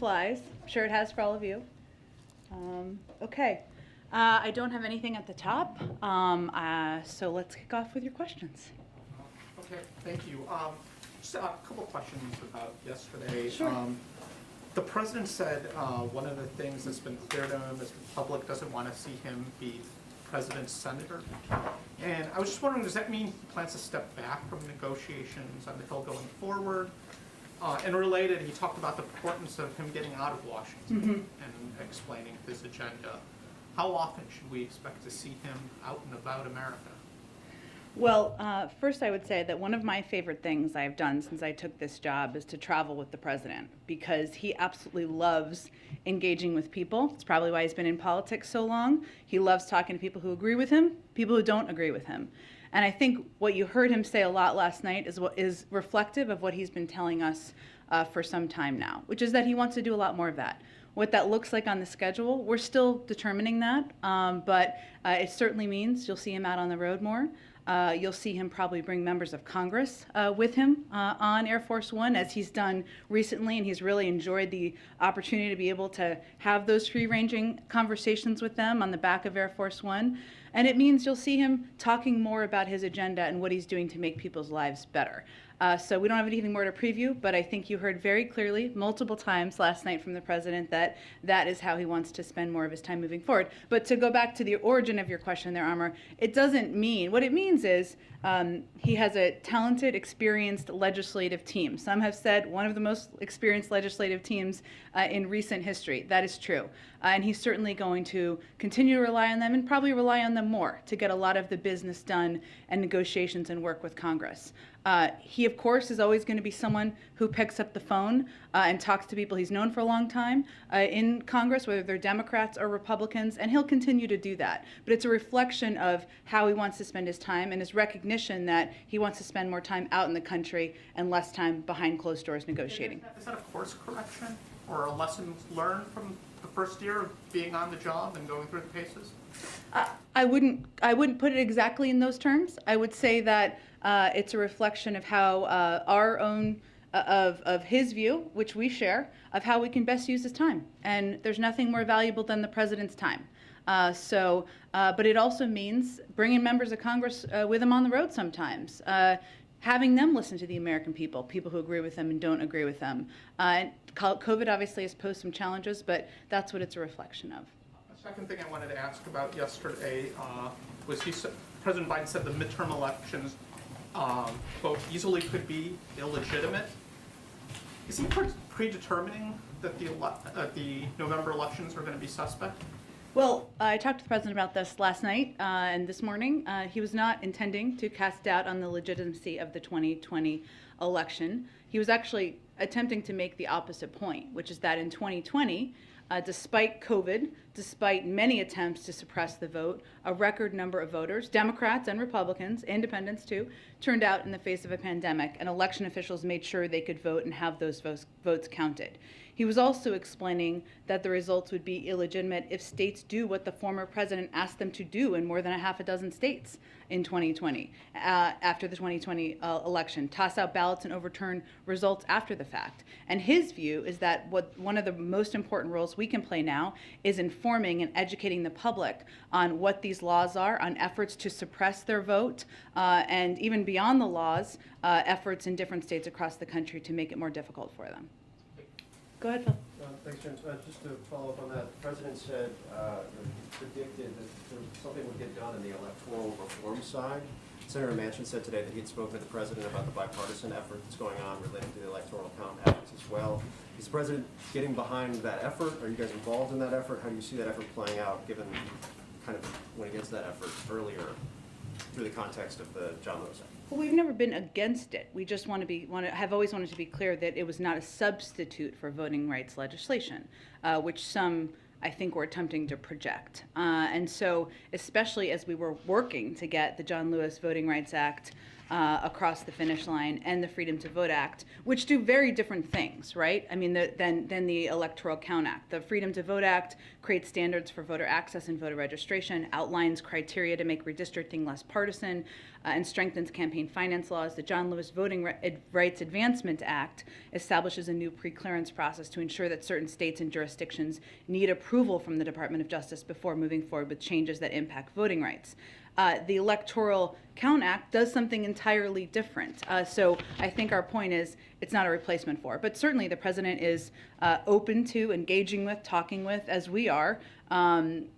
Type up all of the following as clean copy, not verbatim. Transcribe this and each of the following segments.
flies. I'm sure it has for all of you. Okay. I don't have anything at the top, so let's kick off with your questions. Okay, thank you. Just a couple questions about yesterday. Sure. The president said one of the things that's been clear to him is the public doesn't want to see him be president's senator. And I was just wondering, does that mean he plans to step back from negotiations on the Hill going forward? And related, he talked about the importance of him getting out of Washington and explaining his agenda. How often should we expect to see him out and about America? Well, first I would say that one of my favorite things I've done since I took this job is to travel with the president, because he absolutely loves engaging with people. It's probably why he's been in politics so long. He loves talking to people who agree with him, people who don't agree with him. And I think what you heard him say a lot last night is reflective of what he's been telling us for some time now, which is that he wants to do a lot more of that. What that looks like on the schedule, we're still determining that, but it certainly means you'll see him out on the road more. You'll see him probably bring members of Congress with him on Air Force One, as he's done recently, and he's really enjoyed the opportunity to be able to have those free-ranging conversations with them on the back of Air Force One. And it means you'll see him talking more about his agenda and what he's doing to make people's lives better. So we don't have anything more to preview, but I think you heard very clearly multiple times last night from the president that that is how he wants to spend more of his time moving forward. But to go back to the origin of your question there, Amar, it doesn't mean, what it means is he has a talented, experienced legislative team. Some have said one of the most experienced legislative teams in recent history. That is true. And he's certainly going to continue to rely on them, and probably rely on them more to get a lot of the business done and negotiations and work with Congress. He, of course, is always going to be someone who picks up the phone and talks to people he's known for a long time in Congress, whether they're Democrats or Republicans, and he'll continue to do that. But it's a reflection of how he wants to spend his time and his recognition that he wants to spend more time out in the country and less time behind closed doors negotiating. Is that a course correction or a lesson learned from the first year of being on the job and going through the paces? I wouldn't put it exactly in those terms. I would say that it's a reflection of how our own of his view, which we share, of how we can best use his time. And there's nothing more valuable than the president's time. But it also means bringing members of Congress with him on the road sometimes. Having them listen to the American people, people who agree with them and don't agree with them. And COVID obviously has posed some challenges, but that's what it's a reflection of. A second thing I wanted to ask about yesterday was President Biden said the midterm elections, quote, easily could be illegitimate. Is he predetermining that the November elections are going to be suspect? Well, I talked to the president about this last night and this morning. He was not intending to cast doubt on the legitimacy of the 2020 election. He was actually attempting to make the opposite point, which is that in 2020, despite COVID, despite many attempts to suppress the vote, a record number of voters, Democrats and Republicans, independents too, turned out in the face of a pandemic, and election officials made sure they could vote and have those votes counted. He was also explaining that the results would be illegitimate if states do what the former president asked them to do in more than a half a dozen states in 2020, after the 2020 election, toss out ballots and overturn results after the fact. And his view is that one of the most important roles we can play now is informing and educating the public on what these laws are, on efforts to suppress their vote, and even beyond the laws, efforts in different states across the country to make it more difficult for them. Go ahead, Phil. Thanks, Jen. Just to follow up on that, the president said, predicted that something would get done on the electoral reform side. Senator Manchin said today that he had spoken to the president about the bipartisan effort that's going on related to the electoral efforts as well. Is the president getting behind that effort? Are you guys involved in that effort? How do you see that effort playing out, given kind of went against that effort earlier through the context of the John Lewis Act? Well, we've never been against it. We just have always wanted to be clear that it was not a substitute for voting rights legislation, which some, I think, were attempting to project. And so, especially as we were working to get the John Lewis Voting Rights Act across the finish line, and the Freedom to Vote Act, which do very different things, right? I mean, than the Electoral Count Act. The Freedom to Vote Act creates standards for voter access and voter registration, outlines criteria to make redistricting less partisan, and strengthens campaign finance laws. The John Lewis Voting Rights Advancement Act establishes a new pre-clearance process to ensure that certain states and jurisdictions need approval from the Department of Justice before moving forward with changes that impact voting rights. The Electoral Count Act does something entirely different. So I think our point is it's not a replacement for it. But certainly the president is open to engaging with, talking with, as we are,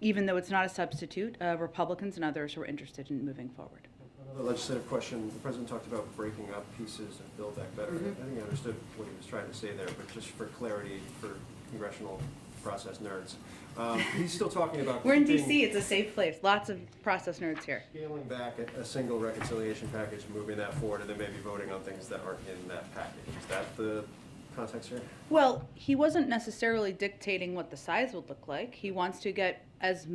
even though it's not a substitute. Republicans and others who are interested in moving forward. Another legislative question. The president talked about breaking up pieces and Build Back Better. Mm-hmm. I think I understood what he was trying to say there, but just for clarity for congressional process nerds. He's still talking about We're in keeping- D.C. It's a safe place. Lots of process nerds here. Scaling back a single reconciliation package, moving that forward, and then maybe voting on things that aren't in that package. Is that the context here? Well, he wasn't necessarily dictating what the size would look like. He wants to get as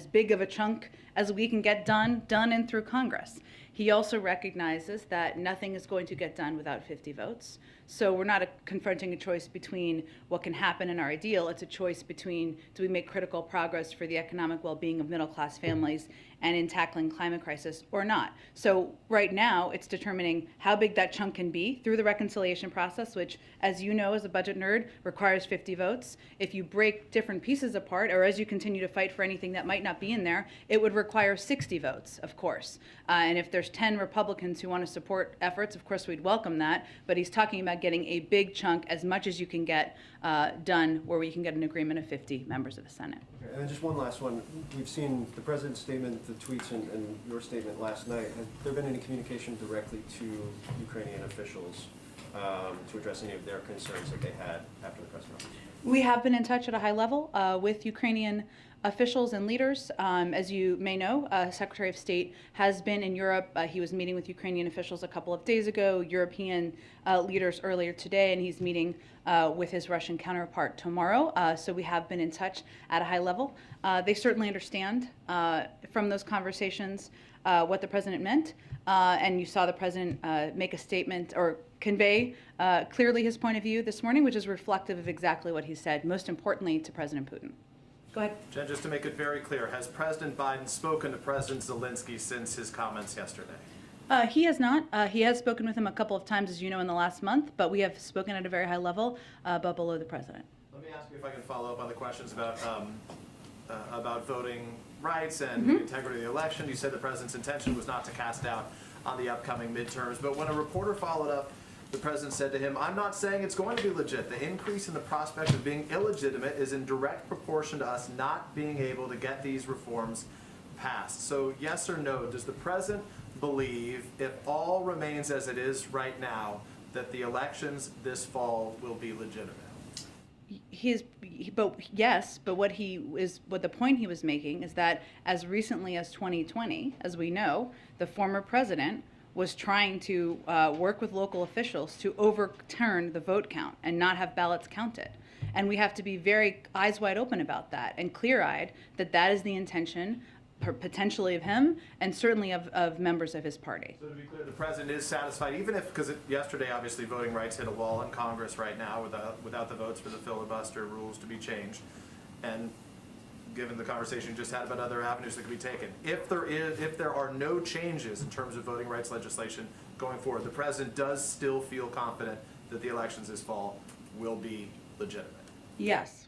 big of a chunk as we can get done and through Congress. He also recognizes that nothing is going to get done without 50 votes. So we're not confronting a choice between what can happen in our ideal. It's a choice between, do we make critical progress for the economic well-being of middle-class families and in tackling climate crisis or not? So right now, it's determining how big that chunk can be through the reconciliation process, which, as you know, as a budget nerd, requires 50 votes. If you break different pieces apart, or as you continue to fight for anything that might not be in there, it would require 60 votes, of course. And if there's 10 Republicans who want to support efforts, of course, we'd welcome that. But he's talking about getting a big chunk, as much as you can get done, where we can get an agreement of 50 members of the Senate. Okay, and then just one last one. We've seen the president's statement, the tweets, and your statement last night. Has there been any communication directly to Ukrainian officials to address any of their concerns that they had after the press conference? We have been in touch at a high level with Ukrainian officials and leaders. As you may know, Secretary of State has been in Europe. He was meeting with Ukrainian officials a couple of days ago, European leaders earlier today, and he's meeting with his Russian counterpart tomorrow. So we have been in touch at a high level. They certainly understand from those conversations what the president meant. And you saw the president make a statement or convey clearly his point of view this morning, which is reflective of exactly what he said, most importantly to President Putin. Go ahead. Jen, just to make it very clear, has President Biden spoken to President Zelensky since his comments yesterday? He has not. He has spoken with him a couple of times, as you know, in the last month, but we have spoken at a very high level, but below the president. Let me ask you if I can follow up on the questions about voting rights and the integrity of the election. You said the president's intention was not to cast doubt on the upcoming midterms, but when a reporter followed up, the president said to him, "I'm not saying it's going to be legit. The increase in the prospect of being illegitimate is in direct proportion to us not being able to get these reforms passed." So yes or no, does the president believe, if all remains as it is right now, that the elections this fall will be legitimate? What the point he was making is that as recently as 2020, as we know, the former president was trying to work with local officials to overturn the vote count and not have ballots counted. And we have to be very eyes wide open about that and clear-eyed that that is the intention potentially of him and certainly of members of his party. So to be clear, the president is satisfied, even if, because yesterday obviously voting rights hit a wall in Congress right now without the votes for the filibuster rules to be changed, and given the conversation you just had about other avenues that could be taken, if there are no changes in terms of voting rights legislation going forward, the president does still feel confident that the elections this fall will be legitimate. Yes.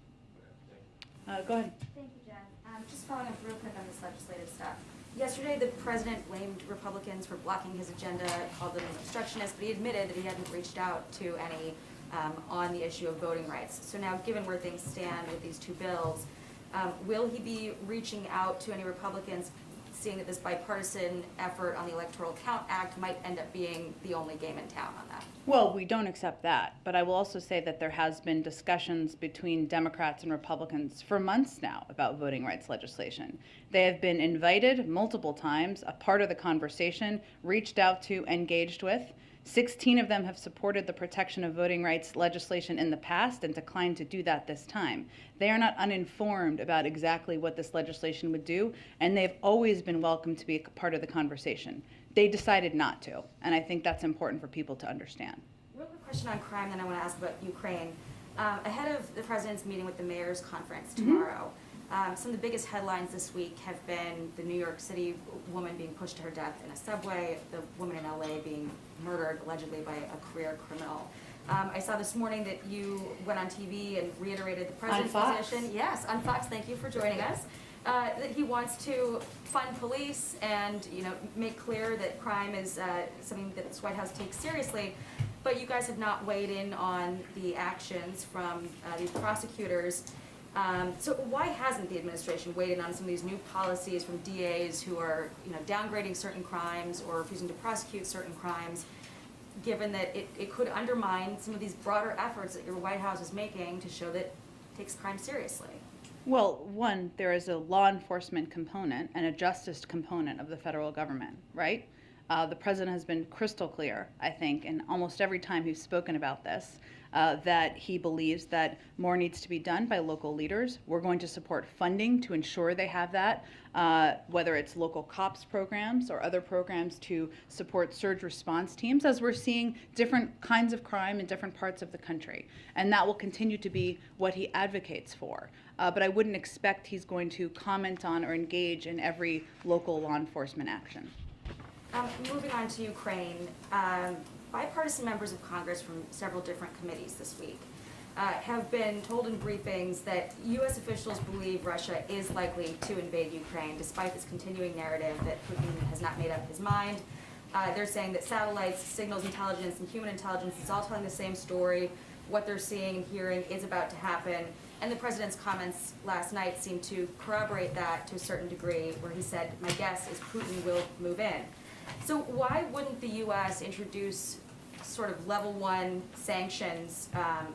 Go ahead. Thank you, Jen. Just following up real quick on this legislative stuff. Yesterday, the president blamed Republicans for blocking his agenda, called them obstructionists, but he admitted that he hadn't reached out to any on the issue of voting rights. So now, given where things stand with these two bills, will he be reaching out to any Republicans, seeing that this bipartisan effort on the Electoral Count Act might end up being the only game in town on that? Well, we don't accept that, but I will also say that there has been discussions between Democrats and Republicans for months now about voting rights legislation. They have been invited multiple times, a part of the conversation, reached out to, engaged with. 16 of them have supported the protection of voting rights legislation in the past and declined to do that this time. They are not uninformed about exactly what this legislation would do, and they've always been welcome to be a part of the conversation. They decided not to, and I think that's important for people to understand. Real quick question on crime, then I want to ask about Ukraine. Ahead of the president's meeting with the mayor's conference tomorrow, some of the biggest headlines this week have been the New York City woman being pushed to her death in a subway, the woman in LA being murdered allegedly by a career criminal. I saw this morning that you went on TV and reiterated the president's position. Yes, on Fox. Thank you for joining us. That he wants to fund police and make clear that crime is something that this White House takes seriously. But you guys have not weighed in on the actions from these prosecutors. So why hasn't the administration weighed in on some of these new policies from DAs who are downgrading certain crimes or refusing to prosecute certain crimes, given that it could undermine some of these broader efforts that your White House is making to show that it takes crime seriously? Well, one, there is a law enforcement component and a justice component of the federal government, right? The president has been crystal clear, I think, and almost every time he's spoken about this, that he believes that more needs to be done by local leaders. We're going to support funding to ensure they have that, whether it's local COPS programs or other programs to support surge response teams, as we're seeing different kinds of crime in different parts of the country. And that will continue to be what he advocates for. But I wouldn't expect he's going to comment on or engage in every local law enforcement action. Moving on to Ukraine, bipartisan members of Congress from several different committees this week have been told in briefings that U.S. officials believe Russia is likely to invade Ukraine, despite this continuing narrative that Putin has not made up his mind. They're saying that satellites, signals intelligence, and human intelligence is all telling the same story. What they're seeing and hearing is about to happen. And the president's comments last night seemed to corroborate that to a certain degree, where he said, "My guess is Putin will move in." So why wouldn't the U.S. introduce sort of level 1 sanctions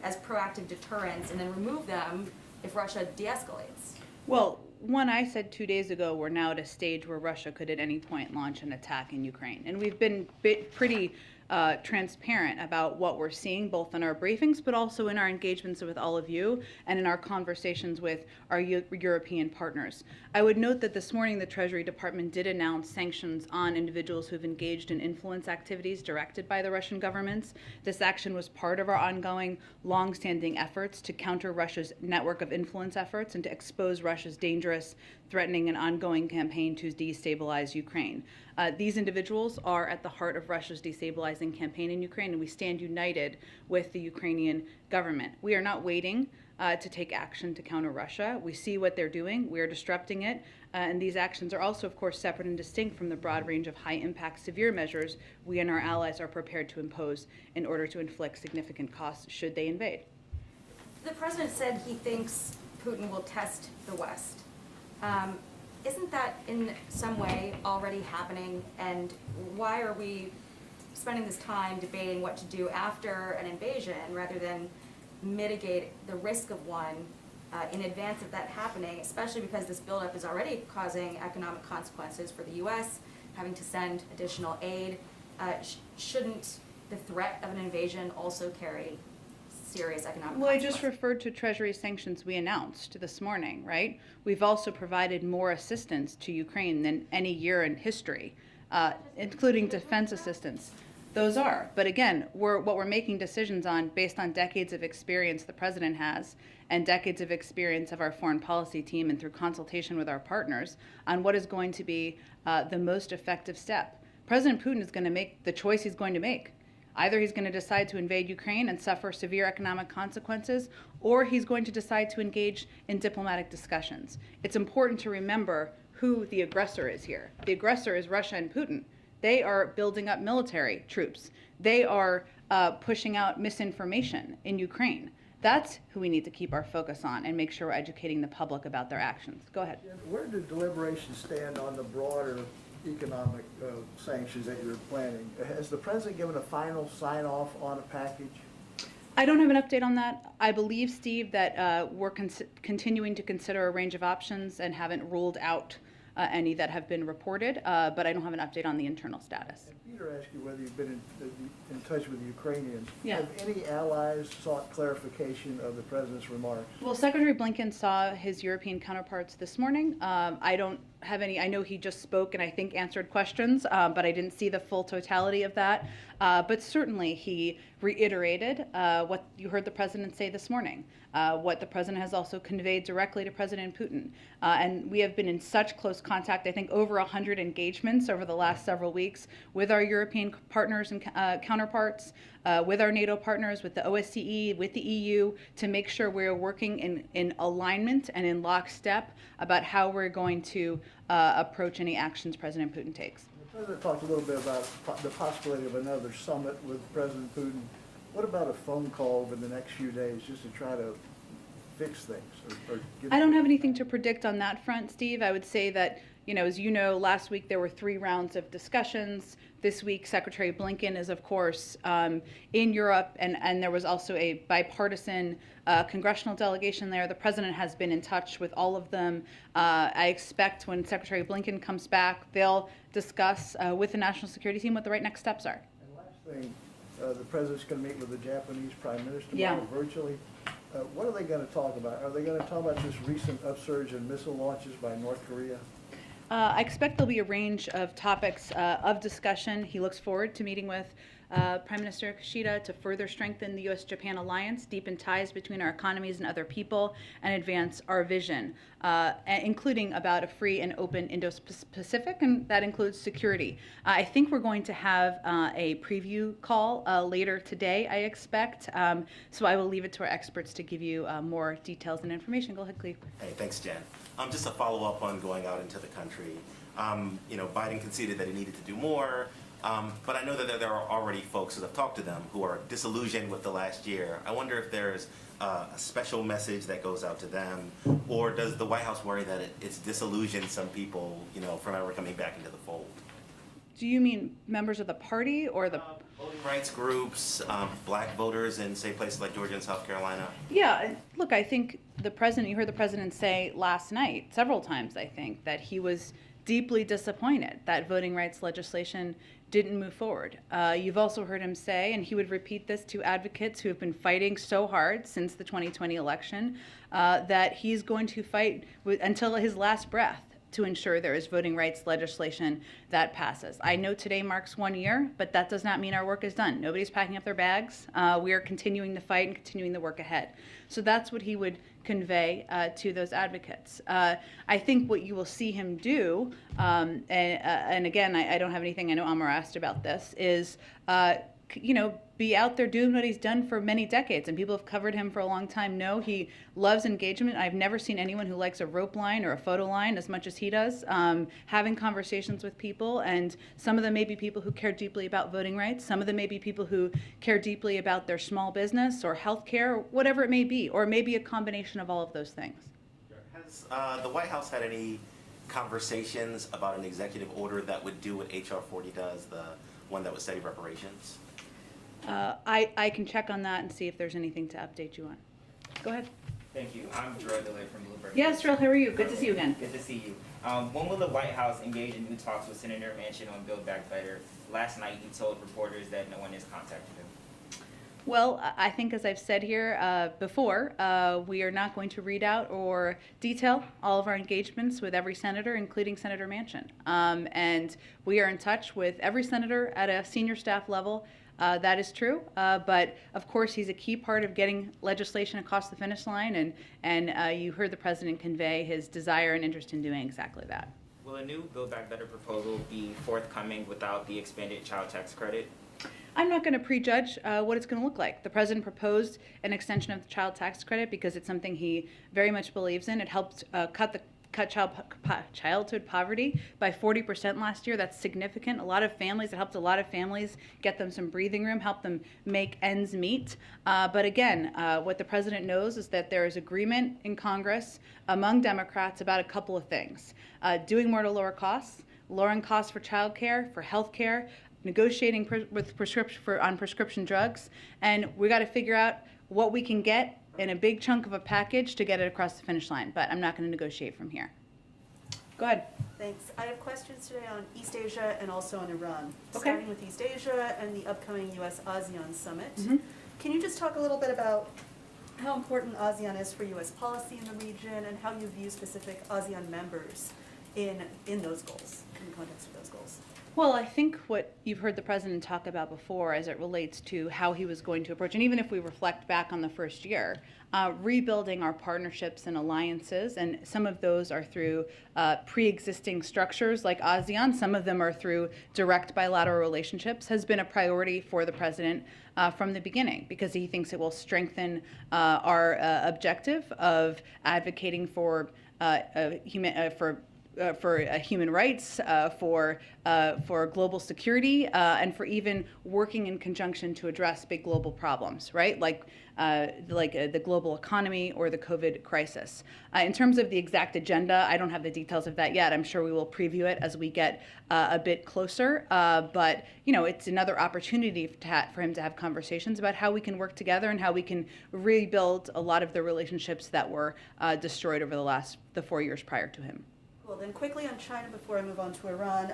as proactive deterrence and then remove them if Russia de-escalates? Well, one, I said 2 days ago, we're now at a stage where Russia could at any point launch an attack in Ukraine. And we've been pretty transparent about what we're seeing, both in our briefings, but also in our engagements with all of you and in our conversations with our European partners. I would note that this morning the Treasury Department did announce sanctions on individuals who've engaged in influence activities directed by the Russian governments. This action was part of our ongoing, long-standing efforts to counter Russia's network of influence efforts and to expose Russia's dangerous, threatening, and ongoing campaign to destabilize Ukraine. These individuals are at the heart of Russia's destabilizing campaign in Ukraine, and we stand united with the Ukrainian government. We are not waiting to take action to counter Russia. We see what they're doing. We are disrupting it. And these actions are also, of course, separate and distinct from the broad range of high-impact, severe measures we and our allies are prepared to impose in order to inflict significant costs should they invade. The president said he thinks Putin will test the West. Isn't that in some way already happening? And why are we spending this time debating what to do after an invasion rather than mitigate the risk of one in advance of that happening, especially because this buildup is already causing economic consequences for the U.S., having to send additional aid? Shouldn't the threat of an invasion also carry serious economic Well, I consequences? just referred to Treasury sanctions we announced this morning, right? We've also provided more assistance to Ukraine than any year in history, including defense assistance. Those are. But again, what we're making decisions on based on decades of experience the president has and decades of experience of our foreign policy team and through consultation with our partners on what is going to be the most effective step. President Putin is going to make the choice he's going to make. Either he's going to decide to invade Ukraine and suffer severe economic consequences, or he's going to decide to engage in diplomatic discussions. It's important to remember who the aggressor is here. The aggressor is Russia and Putin. They are building up military troops. They are pushing out misinformation in Ukraine. That's who we need to keep our focus on and make sure we're educating the public about their actions. Go ahead. Where do deliberations stand on the broader economic sanctions that you're planning? Has the president given a final sign-off on a package? I don't have an update on that. I believe, Steve, that we're continuing to consider a range of options and haven't ruled out any that have been reported, but I don't have an update on the internal status. And Peter asked you whether you've been in touch with the Ukrainians. Yeah. Have any allies sought clarification of the president's remarks? Well, Secretary Blinken saw his European counterparts this morning. I don't have any, I know he just spoke and I think answered questions, but I didn't see the full totality of that. But certainly he reiterated what you heard the president say this morning, what the president has also conveyed directly to President Putin. And we have been in such close contact, I think over 100 engagements over the last several weeks with our European partners and counterparts, with our NATO partners, with the OSCE, with the EU, to make sure we're working in alignment and in lockstep about how we're going to approach any actions President Putin takes. The president talked a little bit about the possibility of another summit with President Putin. What about a phone call over the next few days just to try to fix things? I don't have anything to predict on that front, Steve. I would say that, as you know, last week there were 3 rounds of discussions. This week, Secretary Blinken is, of course, in Europe, and there was also a bipartisan congressional delegation there. The president has been in touch with all of them. I expect when Secretary Blinken comes back, they'll discuss with the national security team what the right next steps are. And last thing, the president's going to meet with the Japanese prime minister Yeah. tomorrow virtually. What are they going to talk about? Are they going to talk about this recent upsurge in missile launches by North Korea? I expect there'll be a range of topics of discussion. He looks forward to meeting with Prime Minister Kishida to further strengthen the U.S.-Japan alliance, deepen ties between our economies and other people, and advance our vision, including about a free and open Indo-Pacific, and that includes security. I think we're going to have a preview call later today, I expect, so I will leave it to our experts to give you more details and information. Go ahead, Cleve. Hey, thanks, Jen. Just a follow-up on going out into the country. Biden conceded that he needed to do more, but I know that there are already folks that have talked to them who are disillusioned with the last year. I wonder if there's a special message that goes out to them, or does the White House worry that it's disillusioned some people, from ever coming back into the fold? Do you mean members of the party or the... Voting rights groups, black voters in, say, places like Georgia and South Carolina? Yeah, look, I think you heard the president say last night, several times, I think, that he was deeply disappointed that voting rights legislation didn't move forward. You've also heard him say, and he would repeat this to advocates who have been fighting so hard since the 2020 election, that he's going to fight until his last breath to ensure there is voting rights legislation that passes. I know today marks 1 year, but that does not mean our work is done. Nobody's packing up their bags. We are continuing the fight and continuing the work ahead. So that's what he would convey to those advocates. I think what you will see him do, and again, I don't have anything, I know Amar asked about this, is be out there doing what he's done for many decades, and people have covered him for a long time know he loves engagement. I've never seen anyone who likes a rope line or a photo line as much as he does, having conversations with people, and some of them may be people who care deeply about voting rights, some of them may be people who care deeply about their small business or health care, whatever it may be, or maybe a combination of all of those things. Has the White House had any conversations about an executive order that would do what H.R. 40 does, the one that would study reparations? I can check on that and see if there's anything to update you on. Go ahead. Thank you. I'm Jarrell DeLay from Bloomberg. Yes, Drew, how are you? Good to see you again. Good to see you. When will the White House engage in new talks with Senator Manchin on Build Back Better? Last night he told reporters that no one has contacted him. Well, I think as I've said here before, we are not going to read out or detail all of our engagements with every senator, including Senator Manchin. And we are in touch with every senator at a senior staff level. That is true, but of course he's a key part of getting legislation across the finish line, and you heard the president convey his desire and interest in doing exactly that. Will a new Build Back Better proposal be forthcoming without the expanded child tax credit? I'm not going to prejudge what it's going to look like. The president proposed an extension of the child tax credit because it's something he very much believes in. It helped cut childhood poverty by 40% last year. That's significant. It helped a lot of families get them some breathing room, help them make ends meet. But again, what the president knows is that there is agreement in Congress among Democrats about a couple of things. Doing more to lower costs, lowering costs for child care, for health care, negotiating on prescription drugs, and we got to figure out what we can get in a big chunk of a package to get it across the finish line. But I'm not going to negotiate from here. Go ahead. Thanks. I have questions today on East Asia and also on Iran. Okay. Starting with East Asia and the upcoming U.S.-ASEAN summit. Mhm. Can you just talk a little bit about how important ASEAN is for U.S. policy in the region and how you view specific ASEAN members in those goals, in the context of those goals? Well, I think what you've heard the president talk about before as it relates to how he was going to approach, and even if we reflect back on the first year, rebuilding our partnerships and alliances, and some of those are through pre-existing structures like ASEAN, some of them are through direct bilateral relationships, has been a priority for the president from the beginning, because he thinks it will strengthen our objective of advocating for human rights, for global security, and for even working in conjunction to address big global problems, right? Like the global economy or the COVID crisis. In terms of the exact agenda, I don't have the details of that yet. I'm sure we will preview it as we get a bit closer. But it's another opportunity for him to have conversations about how we can work together and how we can rebuild a lot of the relationships that were destroyed over the 4 years prior to him. Well, then quickly on China before I move on to Iran.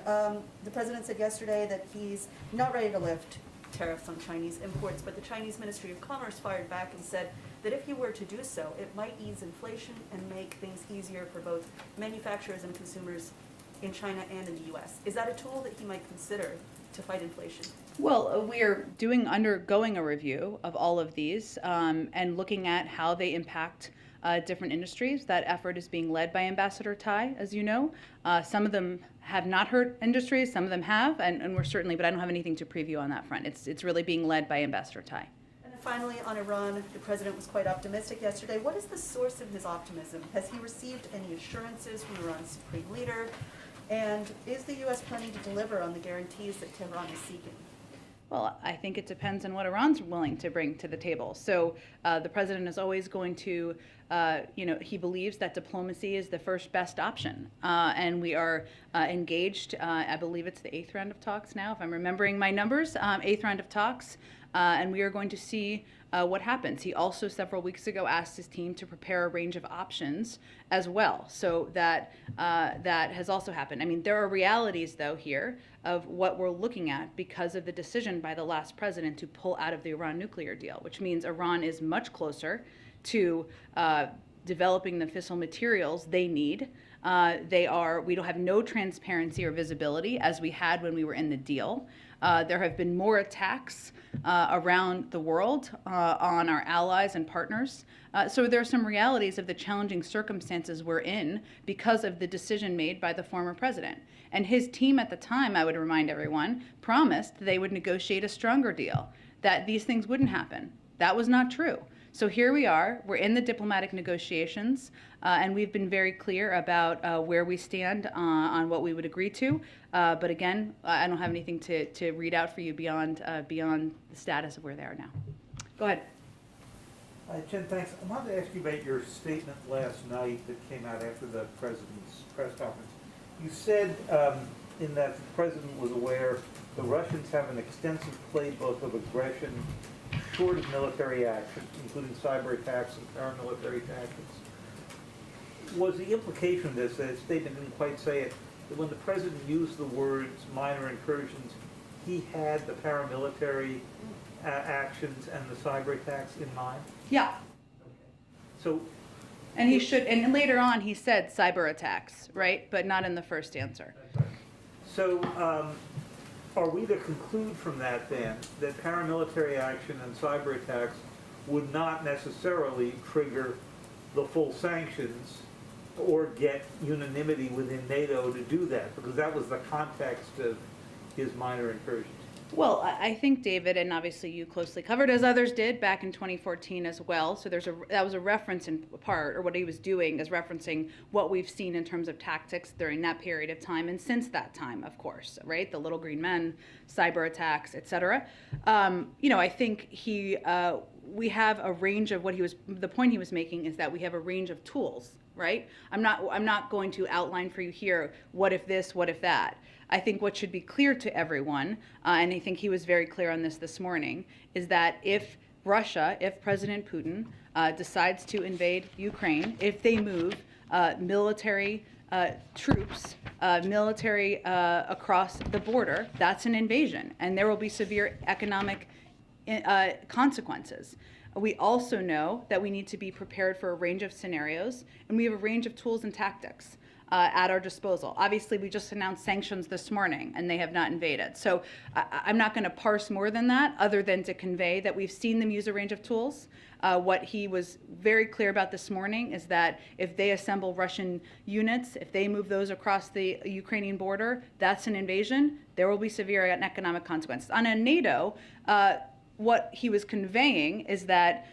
The president said yesterday that he's not ready to lift tariffs on Chinese imports, but the Chinese Ministry of Commerce fired back and said that if he were to do so, it might ease inflation and make things easier for both manufacturers and consumers in China and in the U.S. Is that a tool that he might consider to fight inflation? Well, we are undergoing a review of all of these and looking at how they impact different industries. That effort is being led by Ambassador Tai, as you know. Some of them have not hurt industries, some of them have, and we're certainly, but I don't have anything to preview on that front. It's really being led by Ambassador Tai. And then finally, on Iran, the president was quite optimistic yesterday. What is the source of his optimism? Has he received any assurances from Iran's supreme leader? And is the U.S. planning to deliver on the guarantees that Tehran is seeking? Well, I think it depends on what Iran's willing to bring to the table. So the president is always going to, he believes that diplomacy is the first best option. And we are engaged, I believe it's the 8th round of talks now, if I'm remembering my numbers, 8th round of talks. And we are going to see what happens. He also several weeks ago asked his team to prepare a range of options as well. So that has also happened. I mean, there are realities though here of what we're looking at because of the decision by the last president to pull out of the Iran nuclear deal, which means Iran is much closer to developing the fissile materials they need. We don't have no transparency or visibility as we had when we were in the deal. There have been more attacks around the world on our allies and partners. So there are some realities of the challenging circumstances we're in because of the decision made by the former president. And his team at the time, I would remind everyone, promised they would negotiate a stronger deal, that these things wouldn't happen. That was not true. So here we are, we're in the diplomatic negotiations, and we've been very clear about where we stand on what we would agree to. But again, I don't have anything to read out for you beyond the status of where they are now. Go ahead. Jen, thanks. I wanted to ask you about your statement last night that came out after the president's press conference. You said in that the president was aware the Russians have an extensive playbook of aggression short of military action, including cyber attacks and paramilitary tactics. Was the implication of this, that statement didn't quite say it, that when the president used the words minor incursions, he had the paramilitary actions and the cyber attacks in mind? Yeah. So, And he should, and later on he said cyber attacks, right? But not in the first answer. so are we to conclude from that then that paramilitary action and cyber attacks would not necessarily trigger the full sanctions or get unanimity within NATO to do that? Because that was the context of his minor incursions. Well, I think, David, and obviously you closely covered, as others did, back in 2014 as well. So that was a reference in part, or what he was doing is referencing what we've seen in terms of tactics during that period of time, and since that time, of course, right? The little green men, cyber attacks, et cetera. I think we have a range of the point he was making is that we have a range of tools, right? I'm not going to outline for you here, what if this, what if that. I think what should be clear to everyone, and I think he was very clear on this morning, is that if President Putin decides to invade Ukraine, if they move military troops, military across the border, that's an invasion, and there will be severe economic consequences. We also know that we need to be prepared for a range of scenarios, and we have a range of tools and tactics at our disposal. Obviously, we just announced sanctions this morning, and they have not invaded. So I'm not going to parse more than that, other than to convey that we've seen them use a range of tools. What he was very clear about this morning is that if they assemble Russian units, if they move those across the Ukrainian border, that's an invasion. There will be severe economic consequences. On a NATO, what he was conveying is that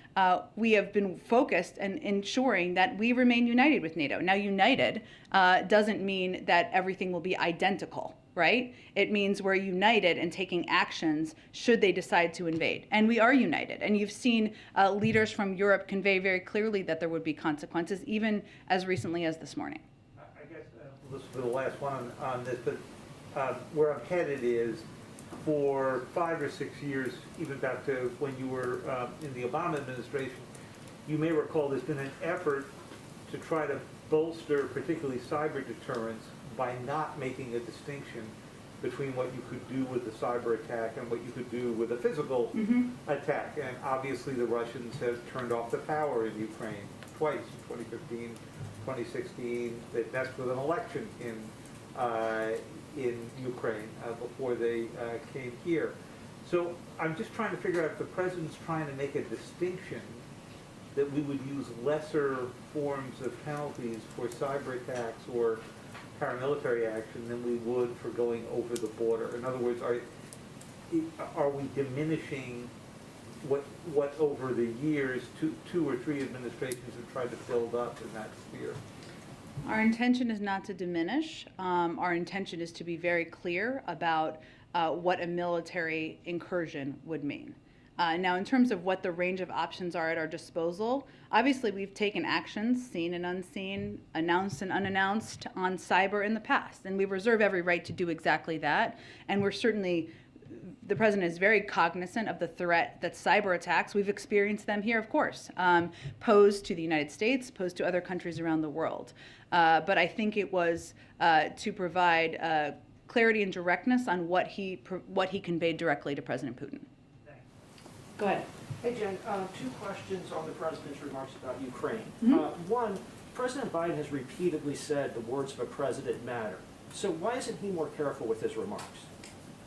we have been focused and ensuring that we remain united with NATO. Now, united doesn't mean that everything will be identical, right? It means we're united and taking actions should they decide to invade. And we are united. And you've seen leaders from Europe convey very clearly that there would be consequences, even as recently as this morning. I guess this will be the last one on this, but where I'm headed is, for 5 or 6 years, even back to when you were in the Obama administration, you may recall there's been an effort to try to bolster particularly cyber deterrence by not making a distinction between what you could do with a cyber attack and what you could do with a physical attack. And obviously the Russians have turned off the power in Ukraine twice, in 2015, 2016. They've messed with an election in Ukraine before they came here. So I'm just trying to figure out if the president's trying to make a distinction that we would use lesser forms of penalties for cyber attacks or paramilitary action than we would for going over the border. In other words, are we diminishing what over the years two or three administrations have tried to build up in that sphere? Our intention is not to diminish. Our intention is to be very clear about what a military incursion would mean. Now, in terms of what the range of options are at our disposal, obviously we've taken actions, seen and unseen, announced and unannounced, on cyber in the past, and we reserve every right to do exactly that. And we're certainly, the president is very cognizant of the threat that cyber attacks, we've experienced them here, of course, pose to the United States, pose to other countries around the world. But I think it was to provide clarity and directness on what he conveyed directly to President Putin. Go ahead. Hey, Jen, two questions on the president's remarks about Ukraine. One, President Biden has repeatedly said the words of a president matter. So why isn't he more careful with his remarks?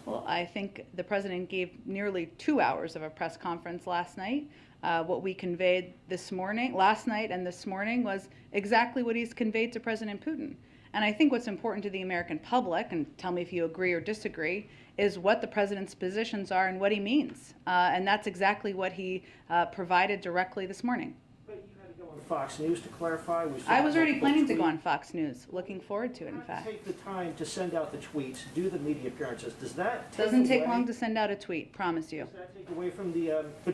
Well, I think the president gave nearly 2 hours of a press conference last night. What we conveyed last night and this morning, was exactly what he's conveyed to President Putin. And I think what's important to the American public, and tell me if you agree or disagree, is what the president's positions are and what he means. And that's exactly what he provided directly this morning. But you had to go on Fox News to clarify? I was already planning to go on Fox News, looking forward to it, in fact. Take the time to send out the tweets, do the media appearances. Does that Doesn't take long to send out a tweet, promise you. Does that take away from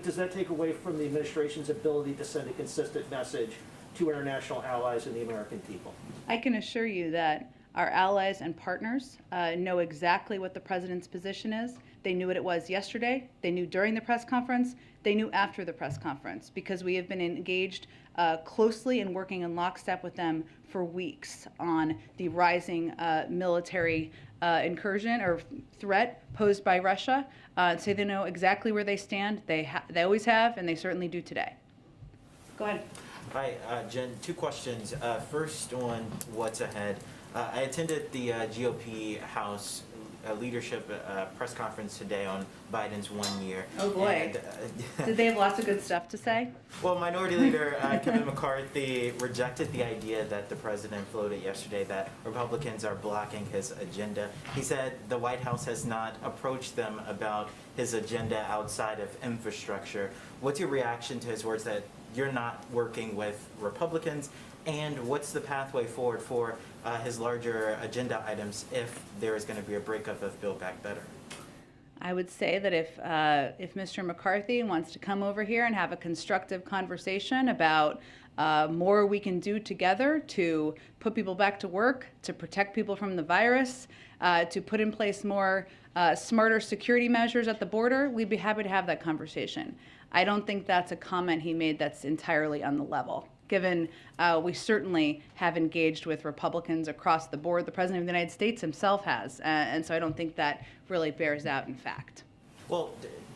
does that take away from the administration's ability to send a consistent message to international allies and the American people? I can assure you that our allies and partners know exactly what the president's position is. They knew what it was yesterday. They knew during the press conference. They knew after the press conference, because we have been engaged closely and working in lockstep with them for weeks on the rising military incursion or threat posed by Russia. So they know exactly where they stand. They always have, and they certainly do today. Go ahead. Hi, Jen. Two questions. First, on what's ahead. I attended the GOP House leadership press conference today on Biden's 1 year. Oh boy. And, Did they have lots of good stuff to say? Well, Minority Leader Kevin McCarthy rejected the idea that the president floated yesterday that Republicans are blocking his agenda. He said the White House has not approached them about his agenda outside of infrastructure. What's your reaction to his words that you're not working with Republicans? And what's the pathway forward for his larger agenda items if there is going to be a breakup of Build Back Better? I would say that if Mr. McCarthy wants to come over here and have a constructive conversation about more we can do together to put people back to work, to protect people from the virus, to put in place more smarter security measures at the border, we'd be happy to have that conversation. I don't think that's a comment he made that's entirely on the level. given we certainly have engaged with Republicans across the board. The President of the United States himself has. And so I don't think that really bears out in fact. Well,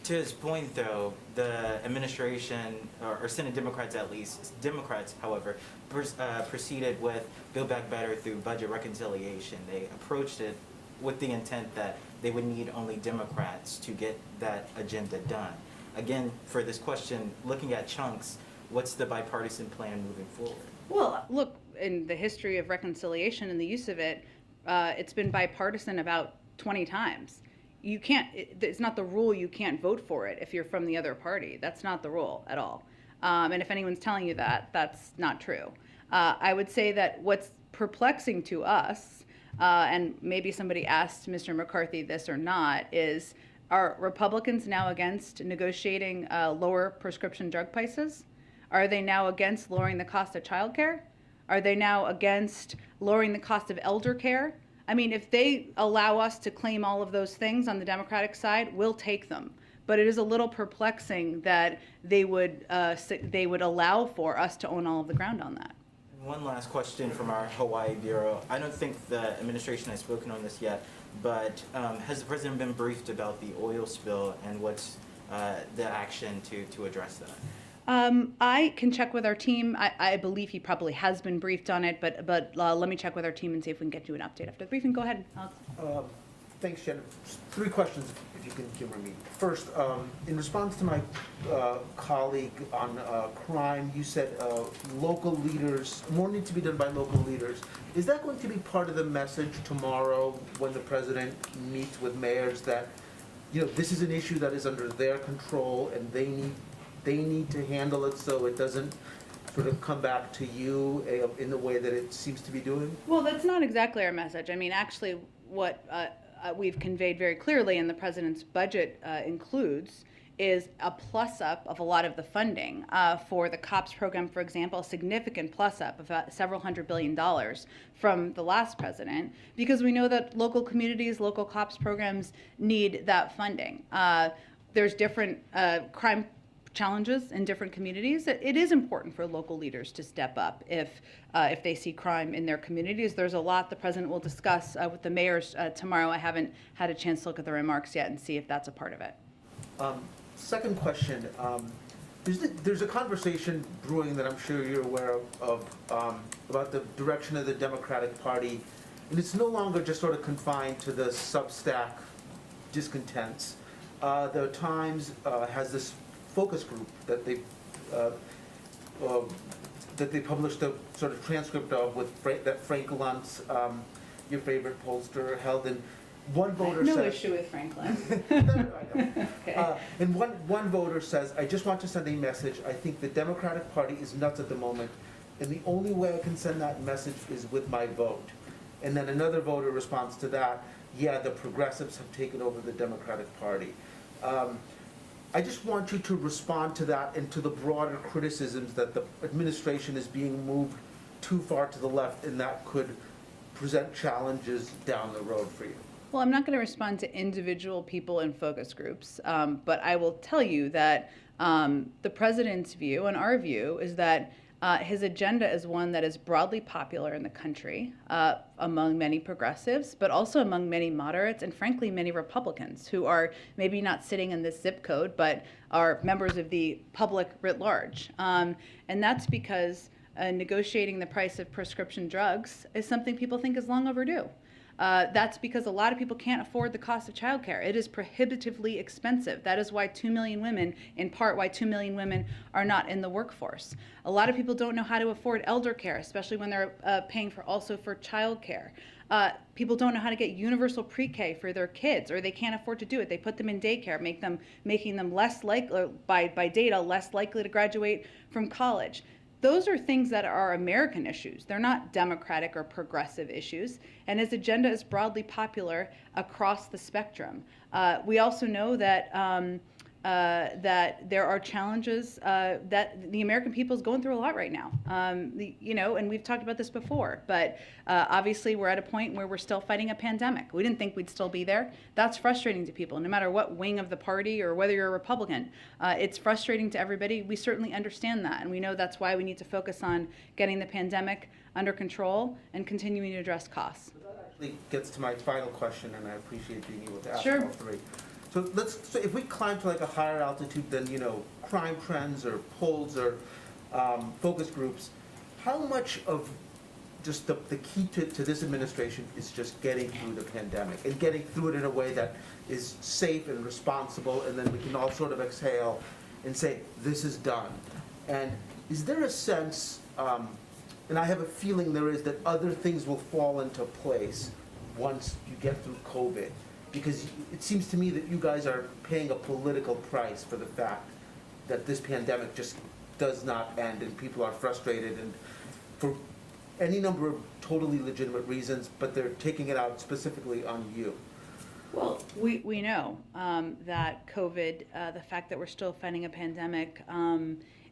to his point, though, the administration, or Senate Democrats at least, Democrats, however, proceeded with Build Back Better through budget reconciliation. They approached it with the intent that they would need only Democrats to get that agenda done. Again, for this question, looking at chunks, what's the bipartisan plan moving forward? Well, look, in the history of reconciliation and the use of it, it's been bipartisan about 20 times. You can't, it's not the rule you can't vote for it if you're from the other party. That's not the rule at all. And if anyone's telling you that, that's not true. I would say that what's perplexing to us, and maybe somebody asked Mr. McCarthy this or not, is are Republicans now against negotiating lower prescription drug prices? Are they now against lowering the cost of childcare? Are they now against lowering the cost of elder care? I mean, if they allow us to claim all of those things on the Democratic side, we'll take them. But it is a little perplexing that they would allow for us to own all of the ground on that. One last question from our Hawaii Bureau. I don't think the administration has spoken on this yet, but has the president been briefed about the oil spill and what's the action to address that? I can check with our team. I believe he probably has been briefed on it, but let me check with our team and see if we can get you an update after the briefing. Go ahead, Alex. Thanks, Jen. 3 questions, if you can humor me. First, in response to my colleague on crime, you said local leaders, more need to be done by local leaders. Is that going to be part of the message tomorrow when the president meets with mayors that, you know, this is an issue that is under their control and they need to handle it so it doesn't sort of come back to you in the way that it seems to be doing? Well, that's not exactly our message. I mean, actually, what we've conveyed very clearly and the president's budget includes is a plus up of a lot of the funding for the COPS program, for example, a significant plus up of several $100 billion from the last president, because we know that local communities, local COPS programs need that funding. There's different crime challenges in different communities. It is important for local leaders to step up if they see crime in their communities. There's a lot the president will discuss with the mayors tomorrow. I haven't had a chance to look at the remarks yet and see if that's a part of it. Second question, there's a conversation brewing that I'm sure you're aware of about the direction of the Democratic Party, and it's no longer just sort of confined to the Substack discontents. The Times has this focus group that they published a sort of transcript of with that Frank Luntz, your favorite pollster, held in. One voter no says, issue with Frank Luntz. I know. Okay. And one voter says, I just want to send a message. I think the Democratic Party is nuts at the moment, and the only way I can send that message is with my vote. And then another voter responds to that, yeah, the progressives have taken over the Democratic Party. I just want you to respond to that and to the broader criticisms that the administration is being moved too far to the left, and that could present challenges down the road for you. Well, I'm not going to respond to individual people in focus groups, but I will tell you that the president's view and our view is that his agenda is one that is broadly popular in the country among many progressives, but also among many moderates and, frankly, many Republicans who are maybe not sitting in this zip code, but are members of the public writ large. And that's because negotiating the price of prescription drugs is something people think is long overdue. That's because a lot of people can't afford the cost of childcare. It is prohibitively expensive. That is why 2 million women, in part why 2 million women are not in the workforce. A lot of people don't know how to afford elder care, especially when they're paying also for childcare. People don't know how to get universal pre-K for their kids, or they can't afford to do it. They put them in daycare, making them less likely, by data, less likely to graduate from college. Those are things that are American issues. They're not Democratic or progressive issues. And his agenda is broadly popular across the spectrum. We also know that that there are challenges that the American people is going through a lot right now. And we've talked about this before, but obviously we're at a point where we're still fighting a pandemic. We didn't think we'd still be there. That's frustrating to people, no matter what wing of the party or whether you're a Republican. It's frustrating to everybody. We certainly understand that, and we know that's why we need to focus on getting the pandemic under control and continuing to address costs. That actually gets to my final question, and I appreciate being able to ask Sure. all three. So if we climb to like a higher altitude than, crime trends or polls or focus groups, how much of just the key to this administration is just getting through the pandemic and getting through it in a way that is safe and responsible, and then we can all sort of exhale and say, this is done? And is there a sense, and I have a feeling there is, that other things will fall into place once you get through COVID? Because it seems to me that you guys are paying a political price for the fact that this pandemic just does not end, and people are frustrated, and for any number of totally legitimate reasons, but they're taking it out specifically on you. Well, we know that COVID, the fact that we're still fighting a pandemic,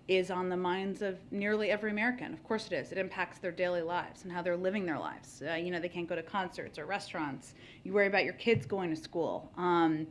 is on the minds of nearly every American. Of course it is. It impacts their daily lives and how they're living their lives. They can't go to concerts or restaurants. You worry about your kids going to school. And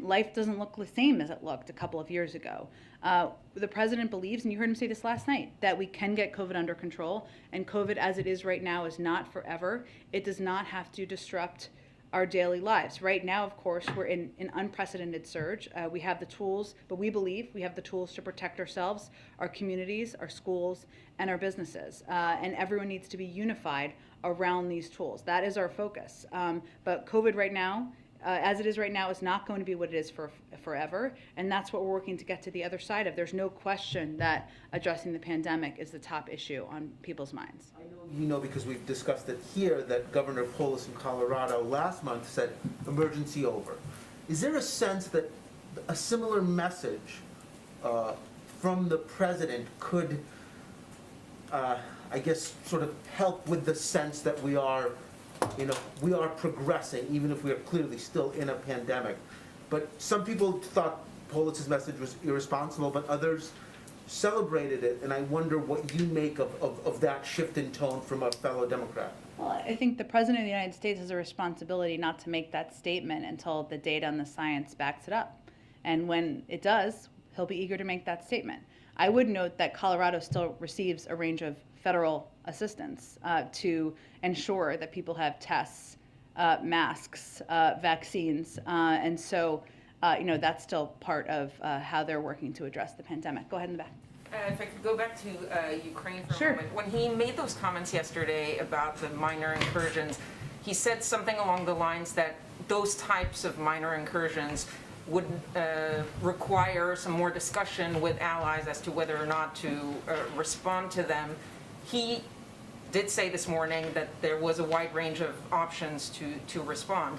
life doesn't look the same as it looked a couple of years ago. The president believes, and you heard him say this last night, that we can get COVID under control, and COVID as it is right now is not forever. It does not have to disrupt our daily lives. Right now, of course, we're in an unprecedented surge. We have the tools, but we believe we have the tools to protect ourselves, our communities, our schools, and our businesses. And everyone needs to be unified around these tools. That is our focus. But COVID right now, as it is right now, is not going to be what it is for forever, and that's what we're working to get to the other side of. There's no question that addressing the pandemic is the top issue on people's minds. I know because we've discussed it here, that Governor Polis in Colorado last month said emergency over. Is there a sense that a similar message from the president could, sort of help with the sense that we are progressing, even if we are clearly still in a pandemic? But some people thought Polis's message was irresponsible, but others celebrated it, and I wonder what you make of that shift in tone from a fellow Democrat. Well, I think the President of the United States has a responsibility not to make that statement until the data and the science backs it up. And when it does, he'll be eager to make that statement. I would note that Colorado still receives a range of federal assistance to ensure that people have tests, masks, vaccines, and so that's still part of how they're working to address the pandemic. Go ahead in the back. If I could go back to Ukraine for Sure. a moment. When he made those comments yesterday about the minor incursions, he said something along the lines that those types of minor incursions would require some more discussion with allies as to whether or not to respond to them. He did say this morning that there was a wide range of options to respond.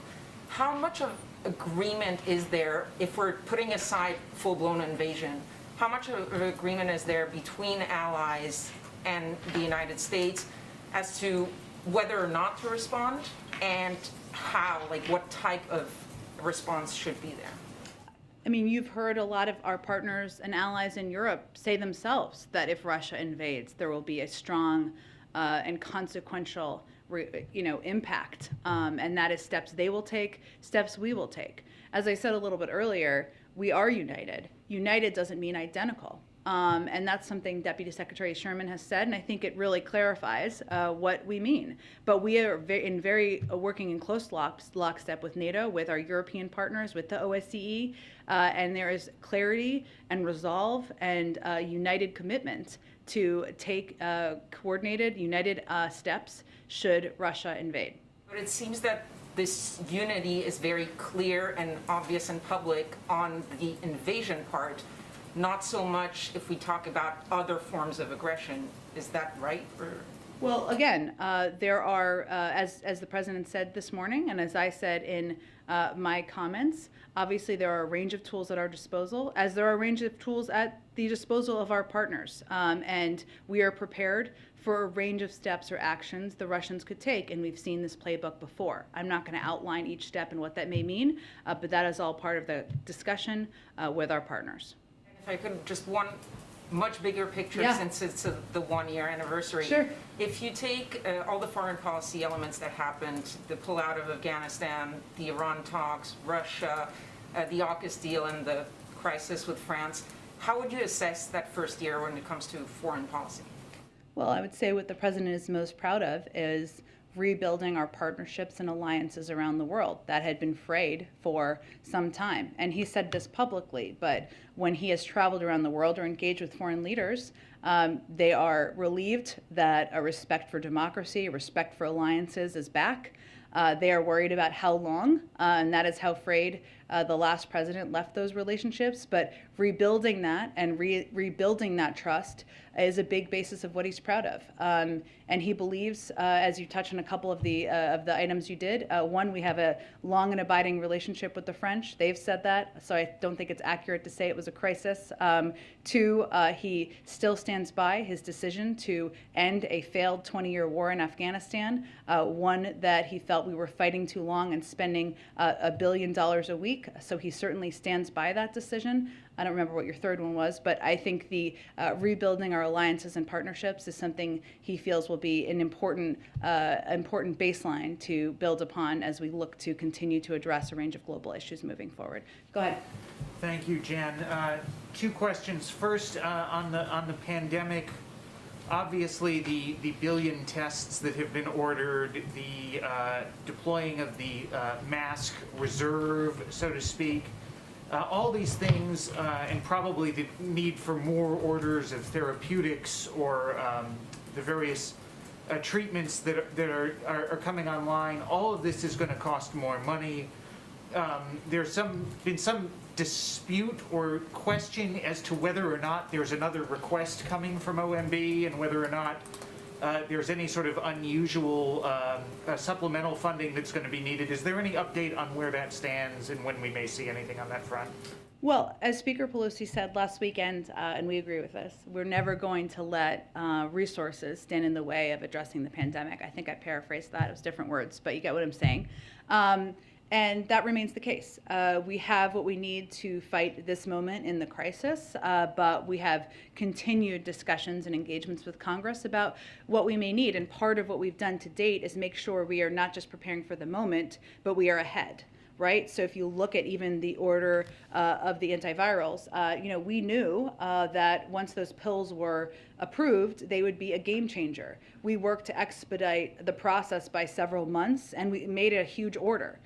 How much of agreement is there, if we're putting aside full-blown invasion, how much of an agreement is there between allies and the United States as to whether or not to respond, and how, what type of response should be there? I mean, you've heard a lot of our partners and allies in Europe say themselves that if Russia invades, there will be a strong and consequential impact, and that is steps they will take, steps we will take. As I said a little bit earlier, we are united. United doesn't mean identical. And that's something Deputy Secretary Sherman has said, and I think it really clarifies what we mean. But we are working in close lockstep with NATO, with our European partners, with the OSCE, and there is clarity and resolve and united commitment to take coordinated, united steps should Russia invade. But it seems that this unity is very clear and obvious in public on the invasion part, not so much if we talk about other forms of aggression. Is that right? Or? Well, again, there are, as the president said this morning, and as I said in my comments, obviously there are a range of tools at our disposal, as there are a range of tools at the disposal of our partners. And we are prepared for a range of steps or actions the Russians could take, and we've seen this playbook before. I'm not going to outline each step and what that may mean, but that is all part of the discussion with our partners. If I could, just one much bigger picture, Yeah. since it's the 1-year anniversary. Sure. If you take all the foreign policy elements that happened, the pullout of Afghanistan, the Iran talks, Russia, the AUKUS deal, and the crisis with France, how would you assess that first year when it comes to foreign policy? Well, I would say what the president is most proud of is rebuilding our partnerships and alliances around the world that had been frayed for some time. And he said this publicly, but when he has traveled around the world or engaged with foreign leaders, they are relieved that a respect for democracy, a respect for alliances is back. They are worried about how long, and that is how frayed the last president left those relationships. But rebuilding that and rebuilding that trust is a big basis of what he's proud of. And he believes, as you touch on a couple of the items you did, one, we have a long and abiding relationship with the French. They've said that, so I don't think it's accurate to say it was a crisis. Two, he still stands by his decision to end a failed 20-year war in Afghanistan, one that he felt we were fighting too long and spending $1 billion a week. So he certainly stands by that decision. I don't remember what your third one was, but I think the rebuilding our alliances and partnerships is something he feels will be an important baseline to build upon as we look to continue to address a range of global issues moving forward. Go ahead. Thank you, Jen. Two questions. First, on the pandemic, obviously the billion tests that have been ordered, the deploying of the mask reserve, so to speak, all these things, and probably the need for more orders of therapeutics or the various treatments that are coming online, all of this is going to cost more money. There's been some dispute or question as to whether or not there's another request coming from OMB and whether or not there's any sort of unusual supplemental funding that's going to be needed. Is there any update on where that stands and when we may see anything on that front? Well, as Speaker Pelosi said last weekend, and we agree with this, we're never going to let resources stand in the way of addressing the pandemic. I think I paraphrased that. It was different words, but you get what I'm saying. And that remains the case. We have what we need to fight this moment in the crisis, but we have continued discussions and engagements with Congress about what we may need. And part of what we've done to date is make sure we are not just preparing for the moment, but we are ahead. Right? So if you look at even the order of the antivirals, we knew that once those pills were approved, they would be a game changer. We worked to expedite the process by several months, and we made a huge order.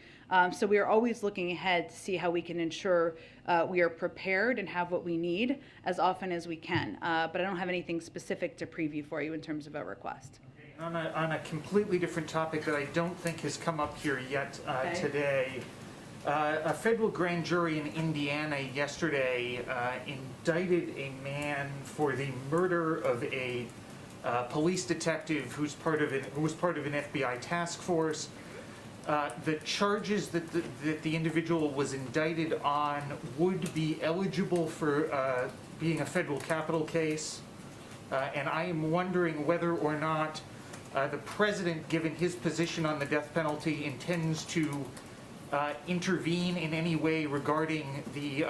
So we are always looking ahead to see how we can ensure we are prepared and have what we need as often as we can. But I don't have anything specific to preview for you in terms of a request. On a completely different topic that I don't think has come up here yet today, a federal grand jury in Indiana yesterday indicted a man for the murder of a police detective who was part of an FBI task force. The charges that the individual was indicted on would be eligible for being a federal capital case, and I am wondering whether or not the president, given his position on the death penalty, intends to intervene in any way regarding the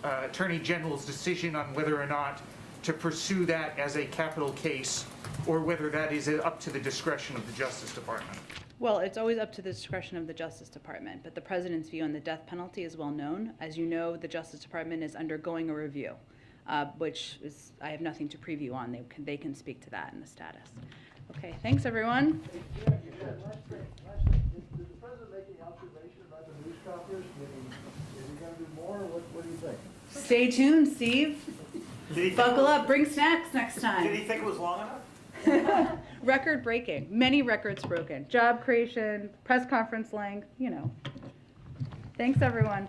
Attorney General's decision on whether or not to pursue that as a capital case, or whether that is up to the discretion of the Justice Department. Well, it's always up to the discretion of the Justice Department, but the president's view on the death penalty is well known. As you know, the Justice Department is undergoing a review, which is, I have nothing to preview on. They can speak to that in the status. Okay, thanks everyone. Did the president make any observation about the news copiers? Is he going to do more, or what do you think? Stay tuned, Steve. Buckle up, bring snacks next time. Did he think it was long enough? Record breaking, many records broken. Job creation, press conference length, Thanks everyone.